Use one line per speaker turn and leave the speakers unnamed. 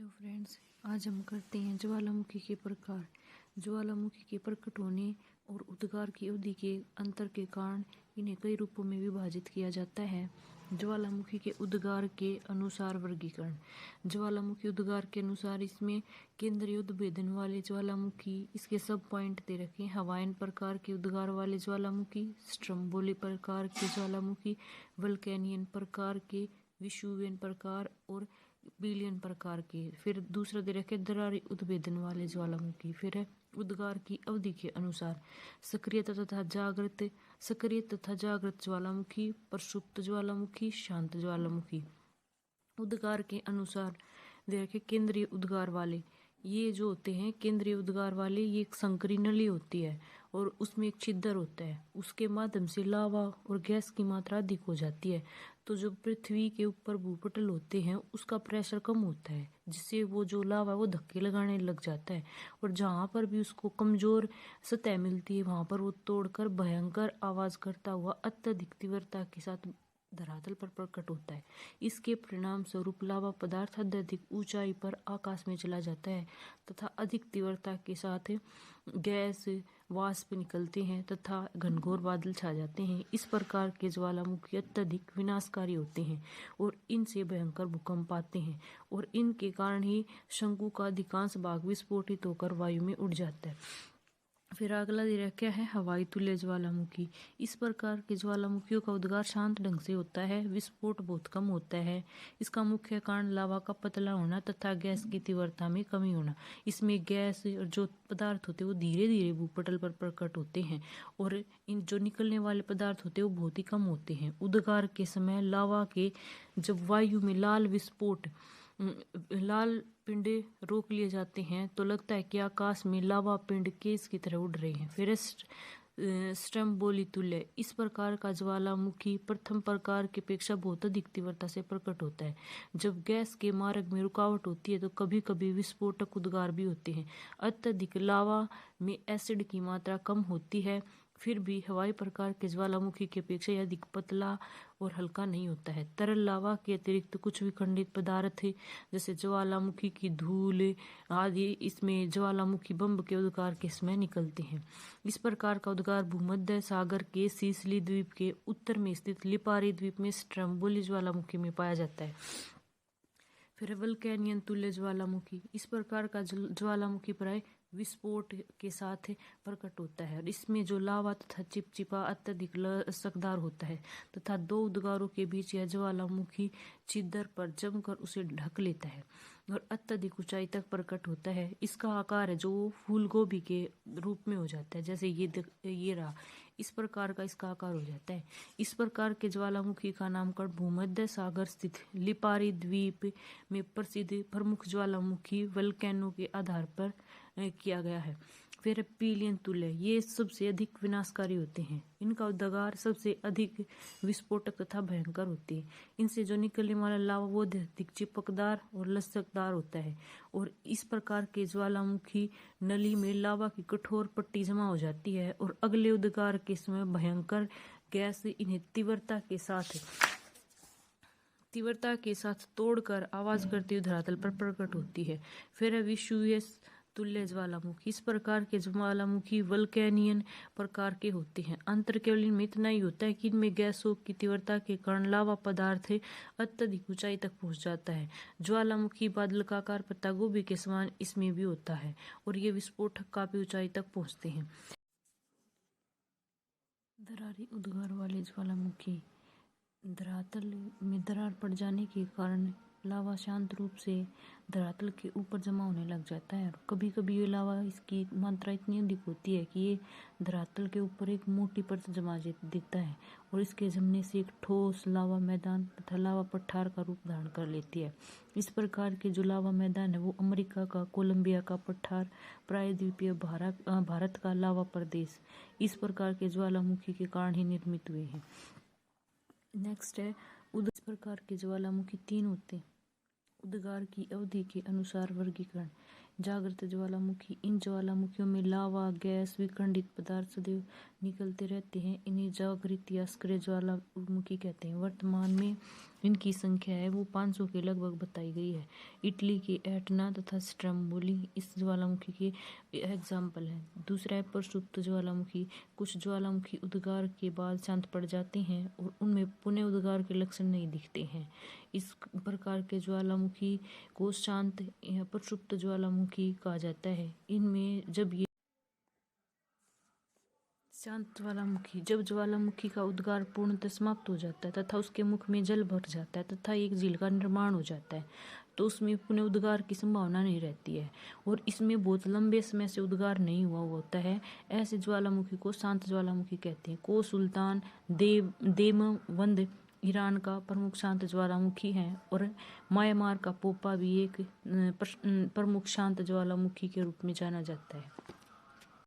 Hello friends, आज हम करते हैं ज्वालामुखी के प्रकार। ज्वालामुखी के प्रकट होने और उद्गार की अवधि के अंतर के कारण इन्हें कई रूपों में विभाजित किया जाता है। ज्वालामुखी के उद्गार के अनुसार वर्गीकरण। ज्वालामुखी उद्गार के अनुसार इसमें केंद्रीय उद्भेदन वाले ज्वालामुखी, इसके सब पॉइंट दे रखे। हवायन प्रकार के उद्गार वाले ज्वालामुखी, स्ट्रम्बोली प्रकार के ज्वालामुखी, वल्केनियन प्रकार के, विशुवियन प्रकार और बिलियन प्रकार के। फिर दूसरा दे रखे दरारी उद्भेदन वाले ज्वालामुखी। फिर है उद्गार की अवधि के अनुसार सक्रिय तथा जागृत ज्वालामुखी, प्रसुप्त ज्वालामुखी, शांत ज्वालामुखी। उद्गार के अनुसार दे रखे केंद्रीय उद्गार वाले, ये जो होते हैं केंद्रीय उद्गार वाले, ये एक संकरी नली होती है और उसमें एक छिद्र होता है, उसके माध्यम से लावा और गैस की मात्रा अधिक हो जाती है। तो जो पृथ्वी के ऊपर भूपटल होते हैं उसका प्रेशर कम होता है, जिससे वो जो लावा वो धक्के लगाने लग जाता है और जहाँ पर भी उसको कमजोर सतह मिलती है वहां पर वो तोड़कर भयंकर आवाज करता हुआ अत्यधिक तीव्रता के साथ धरातल पर प्रकट होता है। इसके परिणाम स्वरूप लावा पदार्थ अत्यधिक ऊंचाई पर आकाश में चला जाता है तथा अधिक तीव्रता के साथ गैस वाष्प निकलते हैं तथा घनघोर बादल छा जाते हैं। इस प्रकार के ज्वालामुखी अत्यधिक विनाशकारी होते हैं और इनसे भयंकर भूकंप आते हैं और इनके कारण ही शंकु का अधिकांश भाग विस्फोटित होकर वायु में उड़ जाता है। फिर अगला दे रखा है हवाई तुल्य ज्वालामुखी। इस प्रकार के ज्वालामुखियों का उद्गार शांत ढंग से होता है, विस्फोट बहुत कम होता है। इसका मुख्य कारण लावा का पतला होना तथा गैस की तीव्रता में कमी होना। इसमें गैस और जो पदार्थ होते हैं वो धीरे धीरे भूपटल पर प्रकट होते हैं और इन जो निकलने वाले पदार्थ होते हैं वो बहुत ही कम होते हैं। उद्गार के समय लावा के जब वायु में लाल पिंड रोक लिए जाते हैं तो लगता है कि आकाश में लावा पिंड केस की तरह उड़ रहे हैं। फिर स्ट्रम्बोली तुल्य। इस प्रकार का ज्वालामुखी प्रथम प्रकार की अपेक्षा बहुत अधिक तीव्रता से प्रकट होता है। जब गैस के मार्ग में रुकावट होती है तो कभी कभी विस्फोटक उद्गार भी होते हैं। अत्यधिक लावा में एसिड की मात्रा कम होती है, फिर भी हवाई प्रकार के ज्वालामुखी की अपेक्षा यह अधिक पतला और हल्का नहीं होता है। तरल लावा के अतिरिक्त कुछ विखंडित पदार्थ जैसे ज्वालामुखी की धूल आदि इसमें ज्वालामुखी बम के उद्गार के समय निकलते हैं। इस प्रकार का उद्गार भूमध्य सागर के सीसली द्वीप के उत्तर में स्थित लिपारी द्वीप में स्ट्रम्बोली ज्वालामुखी में पाया जाता है। फिर वल्केनियन तुल्य ज्वालामुखी। इस प्रकार का ज्वालामुखी प्राय विस्फोट के साथ प्रकट होता है और इसमें जो लावा तथा चिपचिपा अत्यधिक लचकदार होता है तथा दो उद्गारों के बीच यह ज्वालामुखी छिद्र पर जमकर उसे ढक लेता है और अत्यधिक ऊंचाई तक प्रकट होता है। इसका आकार है जो फूल गोभी के रूप में हो जाता है, जैसे ये रहा, इस प्रकार का इसका आकार हो जाता है। इस प्रकार के ज्वालामुखी का नामकरण भूमध्य सागर स्थित लिपारी द्वीप में प्रसिद्ध प्रमुख ज्वालामुखी वल्केनो के आधार पर किया गया है। फिर पीलियन तुल्य, ये सबसे अधिक विनाशकारी होते हैं। इनका उद्गार सबसे अधिक विस्फोटक तथा भयंकर होते हैं। इनसे जो निकलने वाला लावा वो अधिक चिपकदार और लचकदार होता है और इस प्रकार के ज्वालामुखी नली में लावा की कठोर पट्टी जमा हो जाती है और अगले उद्गार के समय भयंकर गैस इन्हें तीव्रता के साथ तोड़कर आवाज करती हुई धरातल पर प्रकट होती है। फिर विषुवीय तुल्य ज्वालामुखी। इस प्रकार के ज्वालामुखी वल्केनियन प्रकार के होते हैं। अंतर केवल इनमें इतना ही होता है कि इनमें गैसों की तीव्रता के कारण लावा पदार्थ अत्यधिक ऊंचाई तक पहुंच जाता है। ज्वालामुखी बादल का आकार पत्ता गोभी के समान इसमें भी होता है और ये विस्फोटक काफी ऊंचाई तक पहुंचते हैं। दरारी उद्गार वाले ज्वालामुखी। धरातल में दरार पड़ जाने के कारण लावा शांत रूप से धरातल के ऊपर जमा होने लग जाता है और कभी कभी ये लावा इसकी मात्रा इतनी अधिक होती है कि ये धरातल के ऊपर एक मोटी परत जमा देता है और इसके जमने से एक ठोस लावा मैदान तथा लावा पठार का रूप धारण कर लेती है। इस प्रकार के जो लावा मैदान है वो अमेरिका का कोलंबिया का पठार, प्रायद्वीपीय भारत का लावा प्रदेश, इस प्रकार के ज्वालामुखी के कारण ही निर्मित हुए हैं। नेक्स्ट है इस प्रकार के ज्वालामुखी तीन होते हैं। उद्गार की अवधि के अनुसार वर्गीकरण। जागृत ज्वालामुखी, इन ज्वालामुखियों में लावा, गैस, विखंडित पदार्थ सदैव निकलते रहते हैं। इन्हें जागृत या सक्रिय ज्वालामुखी कहते हैं। वर्तमान में इनकी संख्या है वो 500 के लगभग बताई गई है। इटली के एटना तथा स्ट्रम्बोली इस ज्वालामुखी के एग्जाम्पल हैं। दूसरा है प्रसुप्त ज्वालामुखी। कुछ ज्वालामुखी उद्गार के बाद शांत पड़ जाते हैं और उनमें पुनः उद्गार के लक्षण नहीं दिखते हैं। इस प्रकार के ज्वालामुखी को शांत या प्रसुप्त ज्वालामुखी कहा जाता है। इनमें जब ये शांत ज्वालामुखी, जब ज्वालामुखी का उद्गार पूर्णतः समाप्त हो जाता है तथा उसके मुख में जल भर जाता है तथा एक झील का निर्माण हो जाता है, तो उसमें पुनः उद्गार की संभावना नहीं रहती है और इसमें बहुत लंबे समय से उद्गार नहीं हुआ होता है। ऐसे ज्वालामुखी को शांत ज्वालामुखी कहते हैं। को सुल्तान देमवंद ईरान का प्रमुख शांत ज्वालामुखी है और म्यांमार का पोपा भी एक प्रमुख शांत ज्वालामुखी के रूप में जाना जाता है।